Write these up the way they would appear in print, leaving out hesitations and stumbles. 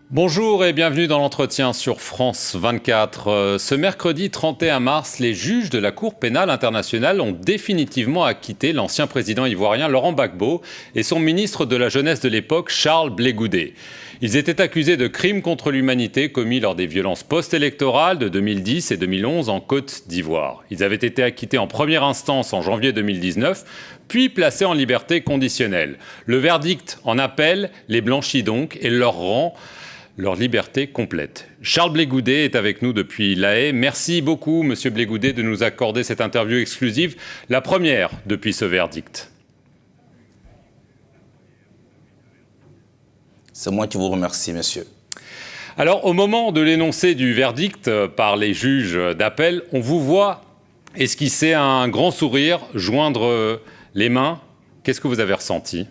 Bonjour et bienvenue dans l'entretien sur France 24. Ce mercredi 31 mars, les juges de la Cour pénale internationale ont définitivement acquitté l'ancien président ivoirien Laurent Gbagbo et son ministre de la Jeunesse de l'époque, Charles Blé Goudé. Ils étaient accusés de crimes contre l'humanité commis lors des violences post-électorales de 2010 et 2011 en Côte d'Ivoire. Ils avaient été acquittés en première instance en janvier 2019, puis placés en liberté conditionnelle. Le verdict en appel les blanchit donc et leur rend leur liberté complète. Charles Blé Goudé est avec nous depuis La Haye. Merci beaucoup, Monsieur Blé Goudé, de nous accorder cette interview exclusive, la première depuis ce verdict. C'est moi qui vous remercie, monsieur. Alors, au moment de l'énoncé du verdict par les juges d'appel, on vous voit esquisser un grand sourire, joindre les mains. Qu'est-ce que vous avez ressenti ?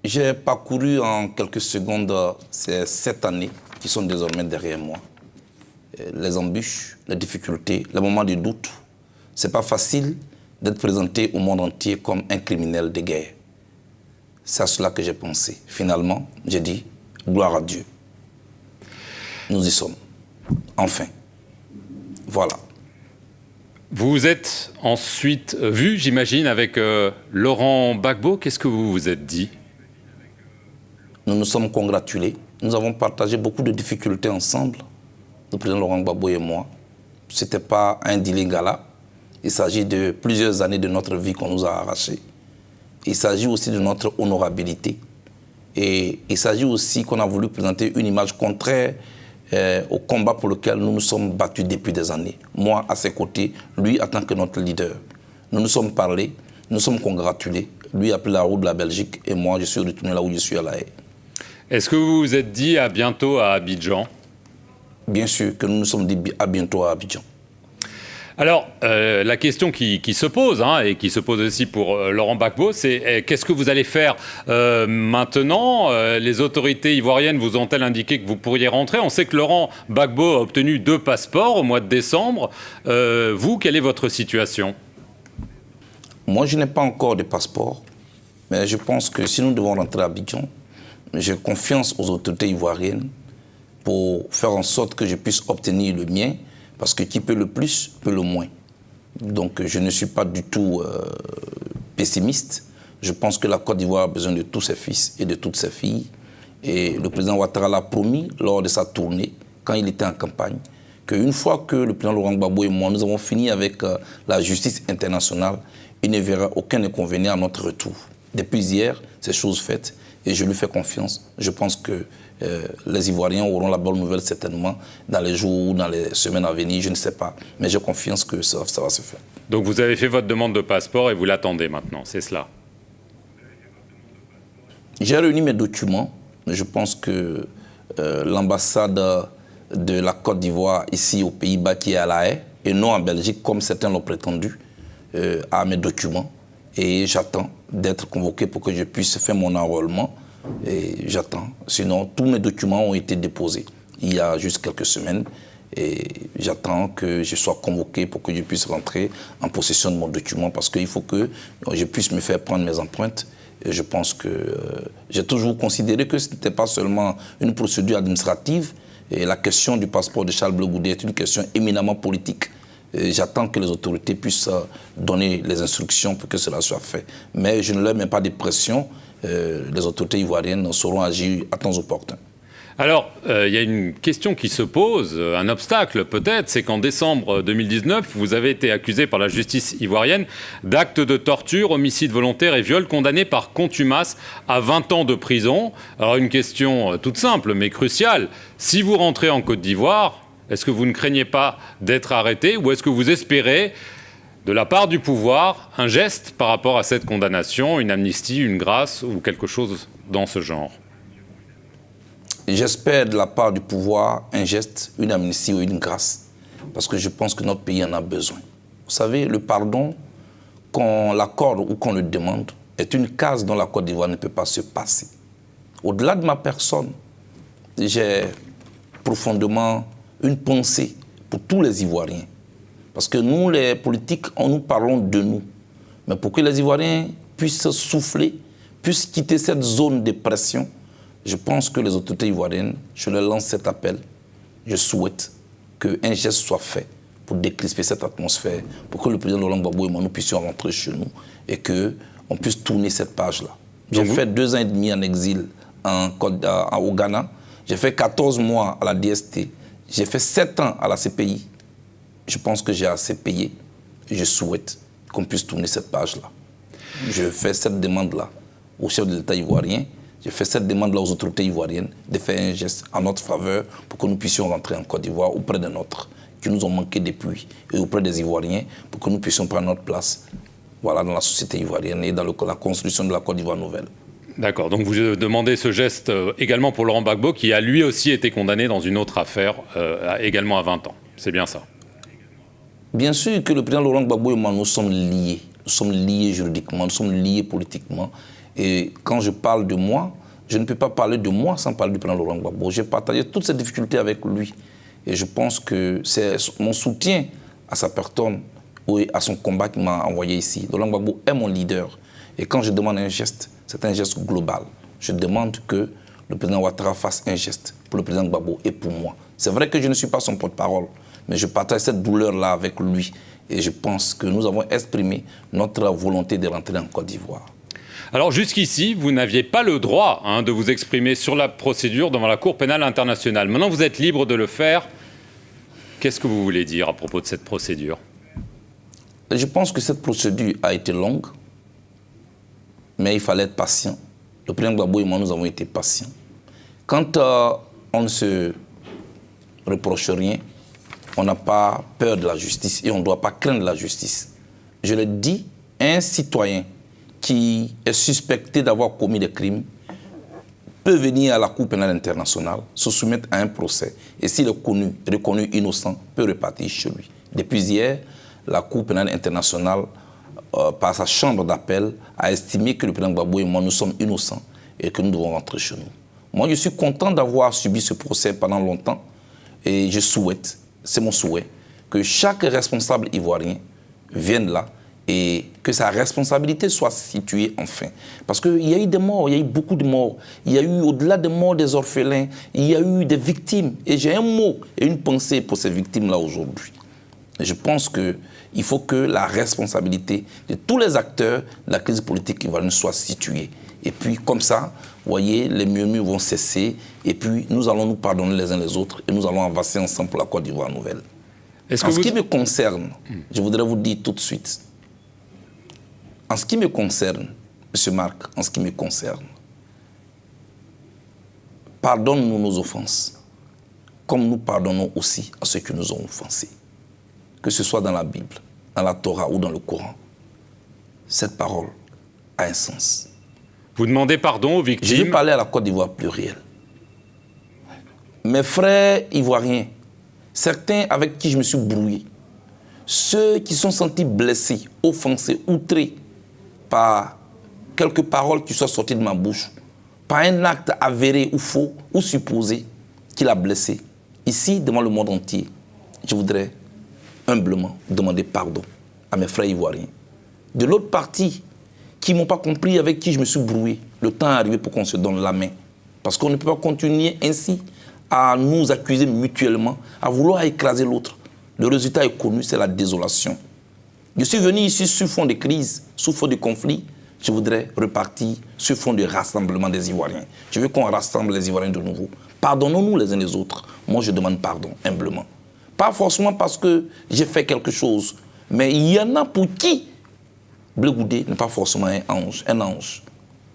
J'ai parcouru en quelques secondes ces 7 années qui sont désormais derrière moi. Les embûches, les difficultés, les moments de doute. C'est pas facile d'être présenté au monde entier comme un criminel de guerre. C'est à cela que j'ai pensé. Finalement, j'ai dit, gloire à Dieu. Nous y sommes. Enfin. Voilà. Vous vous êtes ensuite vu, j'imagine, avec Laurent Gbagbo. Qu'est-ce que vous vous êtes dit ? Nous nous sommes congratulés. Nous avons partagé beaucoup de difficultés ensemble, le président Laurent Gbagbo et moi. Ce n'était pas un dealing gala. Il s'agit de plusieurs années de notre vie qu'on nous a arrachées. Il s'agit aussi de notre honorabilité. Et il s'agit aussi qu'on a voulu présenter une image contraire au combat pour lequel nous nous sommes battus depuis des années. Moi, à ses côtés, lui, en tant que notre leader. Nous nous sommes parlé, nous nous sommes congratulés. Lui a pris la route de la Belgique et moi, je suis retourné là où je suis à La Haye. Est-ce que vous vous êtes dit à bientôt à Abidjan ? Bien sûr que nous nous sommes dit à bientôt à Abidjan. Alors, la question qui se pose, et qui se pose aussi pour Laurent Gbagbo, c'est qu'est-ce que vous allez faire maintenant ? Les autorités ivoiriennes vous ont-elles indiqué que vous pourriez rentrer ? On sait que Laurent Gbagbo a obtenu 2 passeports au mois de décembre. Vous, quelle est votre situation ? Moi, je n'ai pas encore de passeport, mais je pense que si nous devons rentrer à Abidjan, j'ai confiance aux autorités ivoiriennes pour faire en sorte que je puisse obtenir le mien, parce que qui peut le plus, peut le moins. Donc je ne suis pas du tout pessimiste. Je pense que la Côte d'Ivoire a besoin de tous ses fils et de toutes ses filles. Et le président Ouattara l'a promis lors de sa tournée, quand il était en campagne, qu'une fois que le président Laurent Gbagbo et moi, nous avons fini avec la justice internationale, il ne verra aucun inconvénient à notre retour. Depuis hier, c'est chose faite. Et je lui fais confiance. Je pense que les Ivoiriens auront la bonne nouvelle certainement dans les jours ou dans les semaines à venir, je ne sais pas. Mais j'ai confiance que ça va se faire. Donc vous avez fait votre demande de passeport et vous l'attendez maintenant, c'est cela ? J'ai réuni mes documents. Je pense que l'ambassade de la Côte d'Ivoire ici aux Pays-Bas qui est à La Haye, et non en Belgique comme certains l'ont prétendu, a mes documents. Et j'attends d'être convoqué pour que je puisse faire mon enrôlement. Et j'attends. Sinon, tous mes documents ont été déposés il y a juste quelques semaines. Et j'attends que je sois convoqué pour que je puisse rentrer en possession de mon document parce qu'il faut que je puisse me faire prendre mes empreintes. Et je pense que j'ai toujours considéré que ce n'était pas seulement une procédure administrative. Et la question du passeport de Charles Blé Goudé est une question éminemment politique. J'attends que les autorités puissent donner les instructions pour que cela soit fait. Mais je ne leur mets pas de pression. Les autorités ivoiriennes sauront agir à temps opportun. Alors, il y a une question qui se pose, un obstacle peut-être, c'est qu'en décembre 2019, vous avez été accusé par la justice ivoirienne d'actes de torture, homicide volontaire et viol condamné par contumace à 20 ans de prison. Alors une question toute simple mais cruciale, si vous rentrez en Côte d'Ivoire, est-ce que vous ne craignez pas d'être arrêté ou est-ce que vous espérez, de la part du pouvoir, un geste par rapport à cette condamnation, une amnistie, une grâce ou quelque chose dans ce genre ? J'espère de la part du pouvoir un geste, une amnistie ou une grâce, parce que je pense que notre pays en a besoin. Vous savez, le pardon, qu'on l'accorde ou qu'on le demande, est une case dont la Côte d'Ivoire ne peut pas se passer. Au-delà de ma personne, j'ai profondément une pensée pour tous les Ivoiriens. Parce que nous, les politiques, nous parlons de nous. Mais pour que les Ivoiriens puissent souffler, puisse quitter cette zone de pression. Je pense que les autorités ivoiriennes, je leur lance cet appel. Je souhaite qu'un geste soit fait pour décrisper cette atmosphère, pour que le président Laurent Gbagbo et moi, nous puissions rentrer chez nous et qu'on puisse tourner cette page-là. J'ai fait 2 ans et demi en exil au Ghana. J'ai fait 14 mois à la DST. J'ai fait 7 ans à la CPI. Je pense que j'ai assez payé. Je souhaite qu'on puisse tourner cette page-là. Je fais cette demande-là au chef de l'État ivoirien. Je fais cette demande-là aux autorités ivoiriennes de faire un geste en notre faveur pour que nous puissions rentrer en Côte d'Ivoire auprès des nôtres qui nous ont manqué depuis et auprès des Ivoiriens pour que nous puissions prendre notre place dans la société ivoirienne et dans la construction de la Côte d'Ivoire nouvelle. D'accord, donc vous demandez ce geste également pour Laurent Gbagbo qui a lui aussi été condamné dans une autre affaire également à 20 ans. C'est bien ça? Bien sûr que le président Laurent Gbagbo et moi, nous sommes liés. Nous sommes liés juridiquement, nous sommes liés politiquement. Et quand je parle de moi, je ne peux pas parler de moi sans parler du président Laurent Gbagbo. J'ai partagé toutes ces difficultés avec lui. Et je pense que c'est mon soutien à sa personne et à son combat qui m'a envoyé ici. Laurent Gbagbo est mon leader. Et quand je demande un geste, c'est un geste global. Je demande que le président Ouattara fasse un geste pour le président Gbagbo et pour moi. C'est vrai que je ne suis pas son porte-parole, mais je partage cette douleur-là avec lui. Et je pense que nous avons exprimé notre volonté de rentrer en Côte d'Ivoire. Alors jusqu'ici, vous n'aviez pas le droit de vous exprimer sur la procédure devant la Cour pénale internationale. Maintenant, vous êtes libre de le faire. Qu'est-ce que vous voulez dire à propos de cette procédure? Je pense que cette procédure a été longue, mais il fallait être patient. Le président Gbagbo et moi, nous avons été patients. Quand on ne se reproche rien, on n'a pas peur de la justice et on ne doit pas craindre la justice. Je le dis, un citoyen qui est suspecté d'avoir commis des crimes peut venir à la Cour pénale internationale, se soumettre à un procès et s'il est reconnu innocent, peut repartir chez lui. Depuis hier, la Cour pénale internationale, par sa chambre d'appel, a estimé que le président Gbagbo et moi, nous sommes innocents et que nous devons rentrer chez nous. Moi, je suis content d'avoir subi ce procès pendant longtemps et je souhaite, c'est mon souhait, que chaque responsable ivoirien vienne là et que sa responsabilité soit située enfin. Parce qu'il y a eu des morts, il y a eu beaucoup de morts. Il y a eu, au-delà des morts des orphelins, il y a eu des victimes. Et j'ai un mot et une pensée pour ces victimes-là aujourd'hui. Je pense qu'il faut que la responsabilité de tous les acteurs de la crise politique ivoirienne soit située. Et puis, comme ça, vous voyez, les murmures vont cesser. Et puis, nous allons nous pardonner les uns les autres et nous allons avancer ensemble pour la Côte d'Ivoire nouvelle. En ce qui me concerne, je voudrais vous dire tout de suite, en ce qui me concerne, M. Marc, en ce qui me concerne, pardonne-nous nos offenses, comme nous pardonnons aussi à ceux qui nous ont offensés. Que ce soit dans la Bible, dans la Torah ou dans le Coran, cette parole a un sens. Vous demandez pardon aux victimes? Je vais parler à la Côte d'Ivoire plurielle. Mes frères ivoiriens, certains avec qui je me suis brouillé, ceux qui sont sentis blessés, offensés, outrés par quelques paroles qui sont sorties de ma bouche, par un acte avéré ou faux ou supposé qui l'a blessé, ici, devant le monde entier, je voudrais humblement demander pardon à mes frères ivoiriens. De l'autre partie, qui ne m'ont pas compris, avec qui je me suis brouillé, le temps est arrivé pour qu'on se donne la main. Parce qu'on ne peut pas continuer ainsi à nous accuser mutuellement, à vouloir écraser l'autre. Le résultat est connu, c'est la désolation. Je suis venu ici sur fond de crise, sur fond de conflit. Je voudrais repartir sur fond de rassemblement des Ivoiriens. Je veux qu'on rassemble les Ivoiriens de nouveau. Pardonnons-nous les uns les autres. Moi, je demande pardon, humblement. Pas forcément parce que j'ai fait quelque chose, mais il y en a pour qui Blé Goudé n'est pas forcément un ange.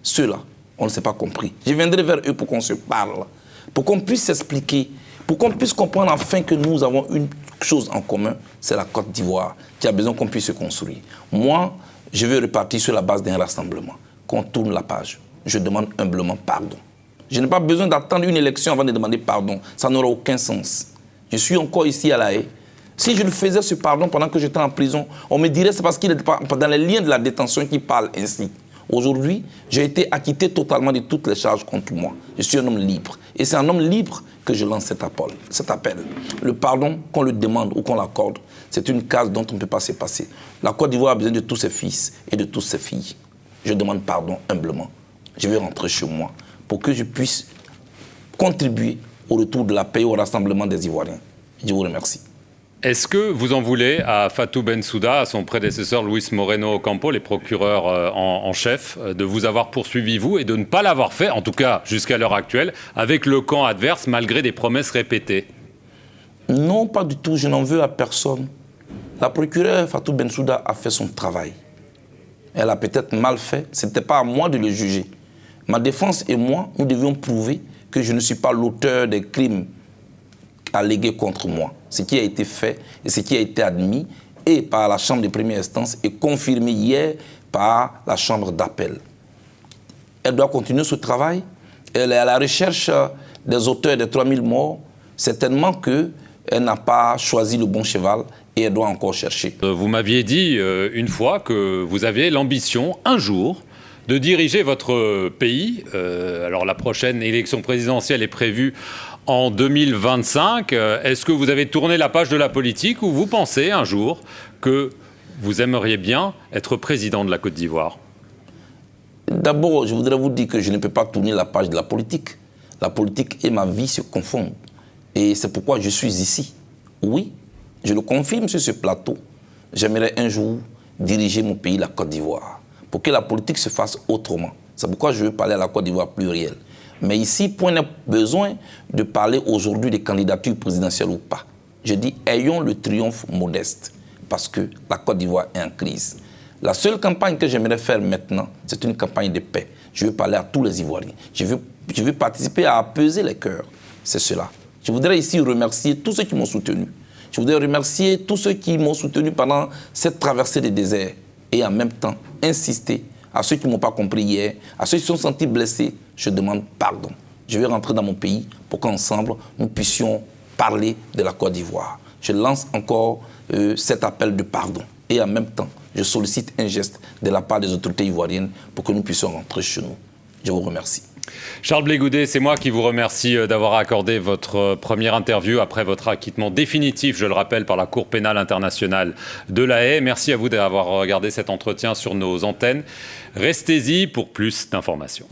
Ceux-là, on ne s'est pas compris. Je viendrai vers eux pour qu'on se parle, pour qu'on puisse s'expliquer, pour qu'on puisse comprendre enfin que nous avons une chose en commun, c'est la Côte d'Ivoire, qui a besoin qu'on puisse se construire. Moi, je veux repartir sur la base d'un rassemblement, qu'on tourne la page. Je demande humblement pardon. Je n'ai pas besoin d'attendre une élection avant de demander pardon. Ça n'aura aucun sens. Je suis encore ici à La Haye. Si je le faisais ce pardon pendant que j'étais en prison, on me dirait que c'est parce qu'il n'était pas dans les liens de la détention qu'il parle ainsi. Aujourd'hui, j'ai été acquitté totalement de toutes les charges contre moi. Je suis un homme libre. Et c'est un homme libre que je lance cet appel. Le pardon, qu'on le demande ou qu'on l'accorde, c'est une case dont on ne peut pas se passer. La Côte d'Ivoire a besoin de tous ses fils et de toutes ses filles. Je demande pardon humblement. Je vais rentrer chez moi pour que je puisse contribuer au retour de la paix, au rassemblement des Ivoiriens. Je vous remercie. Est-ce que vous en voulez à Fatou Bensouda, à son prédécesseur Luis Moreno Ocampo, les procureurs en chef, de vous avoir poursuivi, vous, et de ne pas l'avoir fait, en tout cas jusqu'à l'heure actuelle, avec le camp adverse, malgré des promesses répétées? Non, pas du tout. Je n'en veux à personne. La procureure Fatou Bensouda a fait son travail. Elle a peut-être mal fait. Ce n'était pas à moi de le juger. Ma défense et moi, nous devions prouver que je ne suis pas l'auteur des crimes allégués contre moi. Ce qui a été fait et ce qui a été admis et par la Chambre de première instance et confirmé hier par la Chambre d'appel. Elle doit continuer ce travail. Elle est à la recherche des auteurs des 3000 morts. Certainement qu'elle n'a pas choisi le bon cheval et elle doit encore chercher. Vous m'aviez dit une fois que vous aviez l'ambition, un jour, de diriger votre pays. Alors la prochaine élection présidentielle est prévue en 2025. Est-ce que vous avez tourné la page de la politique ou vous pensez un jour que vous aimeriez bien être président de la Côte d'Ivoire? D'abord, je voudrais vous dire que je ne peux pas tourner la page de la politique. La politique et ma vie se confondent. Et c'est pourquoi je suis ici. Oui, je le confirme sur ce plateau. J'aimerais un jour diriger mon pays, la Côte d'Ivoire, pour que la politique se fasse autrement. C'est pourquoi je veux parler à la Côte d'Ivoire plurielle. Mais ici, point n'est besoin de parler aujourd'hui des candidatures présidentielles ou pas. Je dis, ayons le triomphe modeste, parce que la Côte d'Ivoire est en crise. La seule campagne que j'aimerais faire maintenant, c'est une campagne de paix. Je veux parler à tous les Ivoiriens. Je veux participer à apaiser les cœurs. C'est cela. Je voudrais ici remercier tous ceux qui m'ont soutenu. Je voudrais remercier tous ceux qui m'ont soutenu pendant cette traversée des déserts. Et en même temps, insister à ceux qui ne m'ont pas compris hier, à ceux qui se sont sentis blessés, je demande pardon. Je vais rentrer dans mon pays pour qu'ensemble, nous puissions parler de la Côte d'Ivoire. Je lance encore cet appel de pardon. Et en même temps, je sollicite un geste de la part des autorités ivoiriennes pour que nous puissions rentrer chez nous. Je vous remercie. Charles Blé Goudet, c'est moi qui vous remercie d'avoir accordé votre première interview après votre acquittement définitif, je le rappelle, par la Cour pénale internationale de La Haye. Merci à vous d'avoir regardé cet entretien sur nos antennes. Restez-y pour plus d'informations.